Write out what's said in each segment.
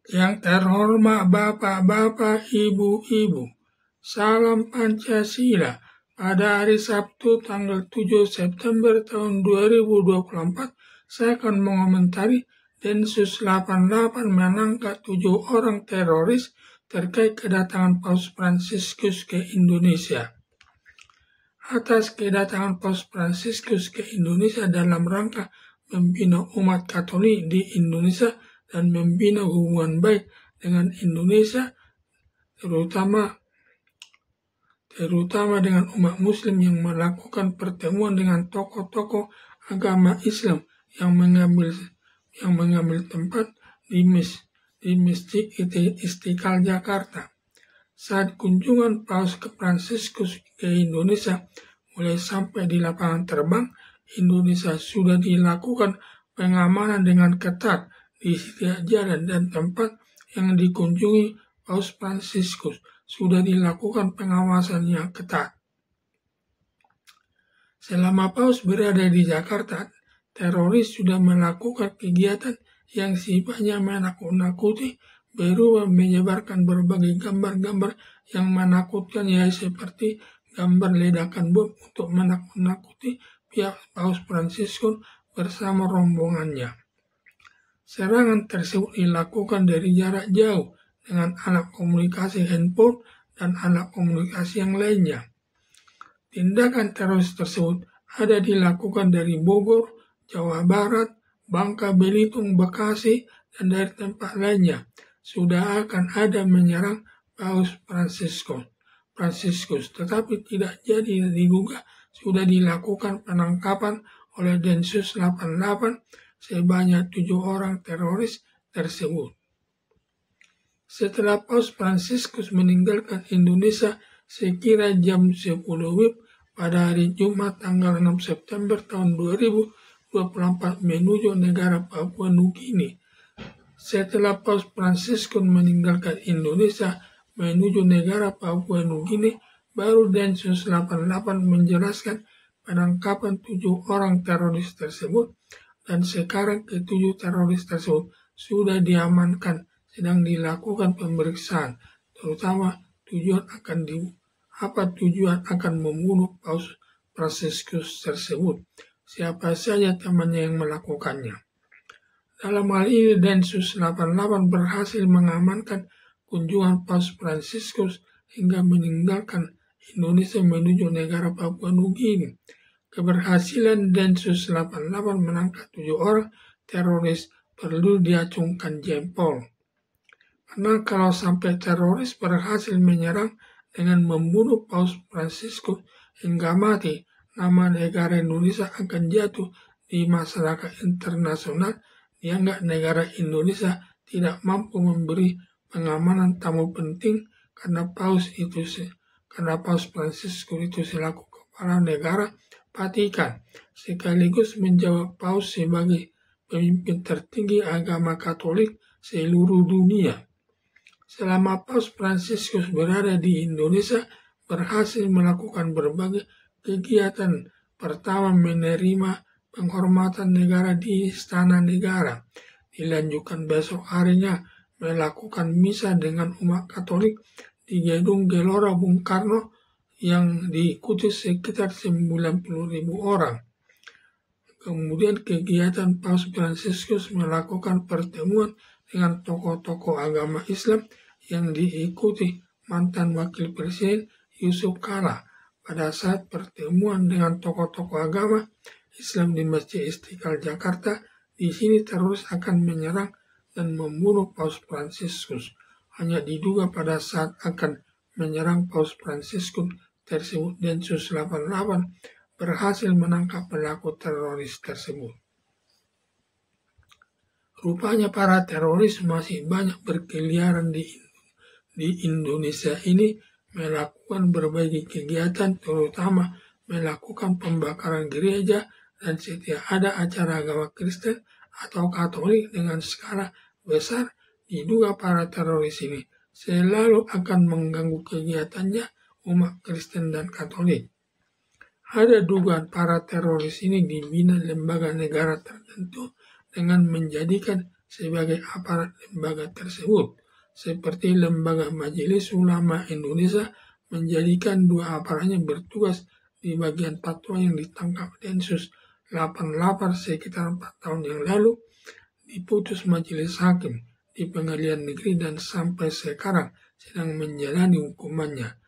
Yang terhormat Bapak-Bapak, Ibu-Ibu, salam Pancasila. Pada hari Sabtu tanggal 7 September tahun 2024, saya akan mengomentari Densus 88 menangkap 7 orang teroris terkait kedatangan Paus Fransiskus ke Indonesia. Atas kedatangan Paus Fransiskus ke Indonesia dalam rangka membina umat Katolik di Indonesia dan membina hubungan baik dengan Indonesia, terutama dengan umat Muslim yang melakukan pertemuan dengan tokoh-tokoh agama Islam yang mengambil tempat di Masjid Istiqlal Jakarta. Saat kunjungan Paus Fransiskus ke Indonesia mulai sampai di lapangan terbang Indonesia sudah dilakukan pengamanan dengan ketat di setiap jalan dan tempat yang dikunjungi Paus Fransiskus sudah dilakukan pengawasan yang ketat. Selama Paus berada di Jakarta, teroris sudah melakukan kegiatan yang sifatnya menakut-nakuti berupa menyebarkan berbagai gambar-gambar yang menakutkan, seperti gambar ledakan bom untuk menakut-nakuti pihak Paus Fransiskus bersama rombongannya. Serangan tersebut dilakukan dari jarak jauh dengan alat komunikasi handphone dan alat komunikasi yang lainnya. Tindakan teroris tersebut ada dilakukan dari Bogor, Jawa Barat, Bangka Belitung, Bekasi, dan dari tempat lainnya. Sudah akan ada menyerang Paus Fransiskus, tetapi tidak jadi diduga sudah dilakukan penangkapan oleh Densus 88 sebanyak 7 orang teroris tersebut. Setelah Paus Fransiskus meninggalkan Indonesia sekira jam 10 WIB pada hari Jumat tanggal 6 September tahun 2024 menuju negara Papua Nugini. Setelah Paus Fransiskus meninggalkan Indonesia menuju negara Papua Nugini, baru Densus 88 menjelaskan penangkapan 7 orang teroris tersebut, dan sekarang ke-7 teroris tersebut sudah diamankan, sedang dilakukan pemeriksaan, terutama tujuan akan membunuh Paus Fransiskus tersebut. Siapa saja temannya yang melakukannya. Dalam hal ini Densus 88 berhasil mengamankan kunjungan Paus Fransiskus hingga meninggalkan Indonesia menuju negara Papua Nugini. Keberhasilan Densus 88 menangkap 7 orang teroris perlu diacungkan jempol. Karena kalau sampai teroris berhasil menyerang dengan membunuh Paus Fransiskus hingga mati, nama negara Indonesia akan jatuh di masyarakat internasional, dianggap negara Indonesia tidak mampu memberi pengamanan tamu penting karena Paus Fransiskus itu selaku kepala negara Vatikan, sekaligus menjawab Paus sebagai pemimpin tertinggi agama Katolik seluruh dunia. Selama Paus Fransiskus berada di Indonesia, berhasil melakukan berbagai kegiatan. Pertama, menerima penghormatan negara di Istana Negara. Dilanjutkan besok harinya melakukan misa dengan umat Katolik di Gedung Gelora Bung Karno yang diikuti sekitar 90.000 orang. Kemudian kegiatan Paus Fransiskus melakukan pertemuan dengan tokoh-tokoh agama Islam yang diikuti mantan Wakil Presiden Yusuf Kala. Pada saat pertemuan dengan tokoh-tokoh agama Islam di Masjid Istiqlal Jakarta, di sini teroris akan menyerang dan membunuh Paus Fransiskus. Hanya diduga pada saat akan menyerang Paus Fransiskus tersebut, Densus 88 berhasil menangkap pelaku teroris tersebut. Rupanya para teroris masih banyak berkeliaran di Indonesia ini, melakukan berbagai kegiatan, terutama melakukan pembakaran gereja, dan setiap ada acara agama Kristen atau Katolik dengan skala besar, diduga para teroris ini selalu akan mengganggu kegiatannya umat Kristen dan Katolik. Ada dugaan para teroris ini dibina lembaga negara tertentu dengan menjadikan sebagai aparat lembaga tersebut, seperti Lembaga Majelis Ulama Indonesia menjadikan dua aparatnya bertugas di bagian fatwa yang ditangkap Densus 88 sekitar 4 tahun yang lalu, diputus majelis hakim di pengadilan negeri dan sampai sekarang sedang menjalani hukumannya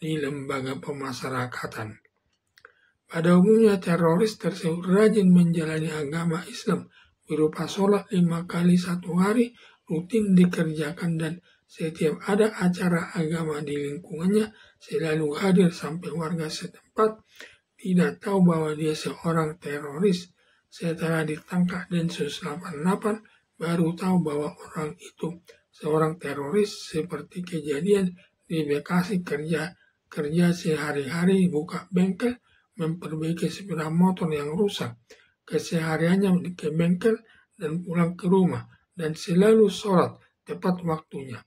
di lembaga pemasyarakatan. Pada umumnya teroris tersebut rajin menjalani agama Islam berupa sholat 5 kali satu hari rutin dikerjakan, dan setiap ada acara agama di lingkungannya selalu hadir sampai warga setempat tidak tahu bahwa dia seorang teroris. Setelah ditangkap Densus 88 baru tahu bahwa orang itu seorang teroris, seperti kejadian di Bekasi. Kerja sehari-hari buka bengkel, memperbaiki sepeda motor yang rusak, kesehariannya ke bengkel dan pulang ke rumah, dan selalu sholat tepat waktunya.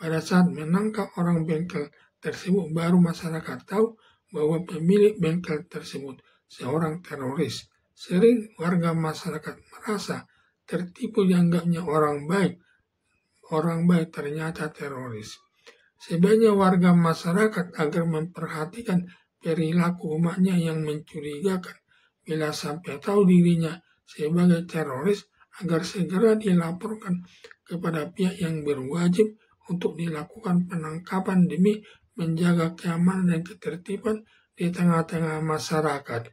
Pada saat menangkap orang bengkel tersebut baru masyarakat tahu bahwa pemilik bengkel tersebut seorang teroris. Sering warga masyarakat merasa tertipu dianggapnya orang baik ternyata teroris. Sebaiknya warga masyarakat agar memperhatikan perilaku umatnya yang mencurigakan. Bila sampai tahu dirinya sebagai teroris, agar segera dilaporkan kepada pihak yang berwajib untuk dilakukan penangkapan demi menjaga keamanan dan ketertiban di tengah-tengah masyarakat.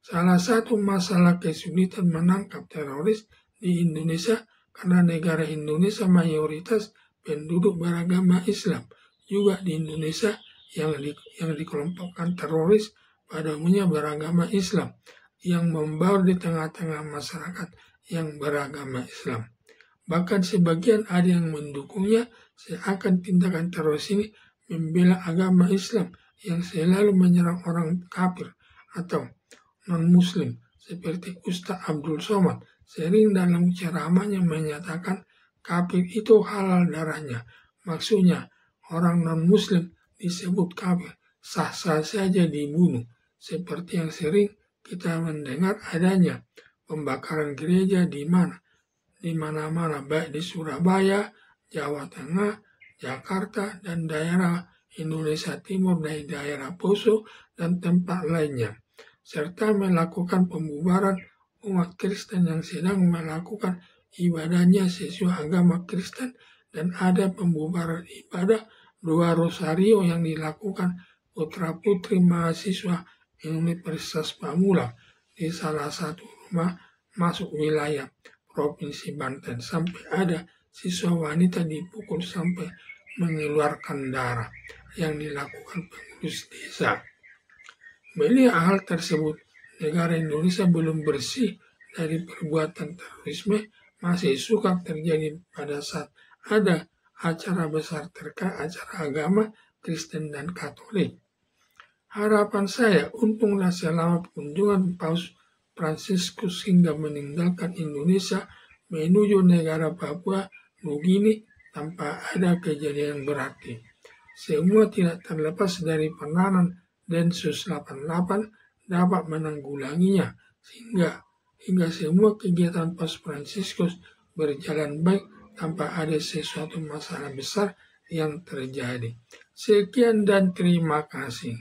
Salah satu masalah kesulitan menangkap teroris di Indonesia karena negara Indonesia mayoritas penduduk beragama Islam. Juga di Indonesia yang dikelompokkan teroris pada umumnya beragama Islam yang membaur di tengah-tengah masyarakat yang beragama Islam. Bahkan sebagian ada yang mendukungnya, seakan tindakan teroris ini membela agama Islam yang selalu menyerang orang kafir atau non-muslim, seperti Ustaz Abdul Somad sering dalam ceramahnya menyatakan kafir itu halal darahnya. Maksudnya orang non-muslim disebut kafir, sah-sah saja dibunuh, seperti yang sering kita mendengar adanya pembakaran gereja di mana-mana, baik di Surabaya, Jawa Tengah, Jakarta, dan daerah Indonesia Timur, dari daerah Poso dan tempat lainnya, serta melakukan pembubaran umat Kristen yang sedang melakukan ibadahnya sesuai agama Kristen, dan ada pembubaran ibadah 2 rosario yang dilakukan putra-putri mahasiswa Universitas Pamulang di salah satu rumah masuk wilayah Provinsi Banten, sampai ada siswa wanita dipukul sampai mengeluarkan darah yang dilakukan pengurus desa. Melihat hal tersebut, negara Indonesia belum bersih dari perbuatan terorisme masih suka terjadi pada saat ada acara besar terkait acara agama Kristen dan Katolik. Harapan saya, untunglah selama kunjungan Paus Fransiskus hingga meninggalkan Indonesia menuju negara Papua Nugini tanpa ada kejadian berarti. Semua tidak terlepas dari peranan Densus 88 dapat menanggulanginya hingga semua kegiatan Paus Fransiskus berjalan baik tanpa ada sesuatu masalah besar yang terjadi. Sekian dan terima kasih.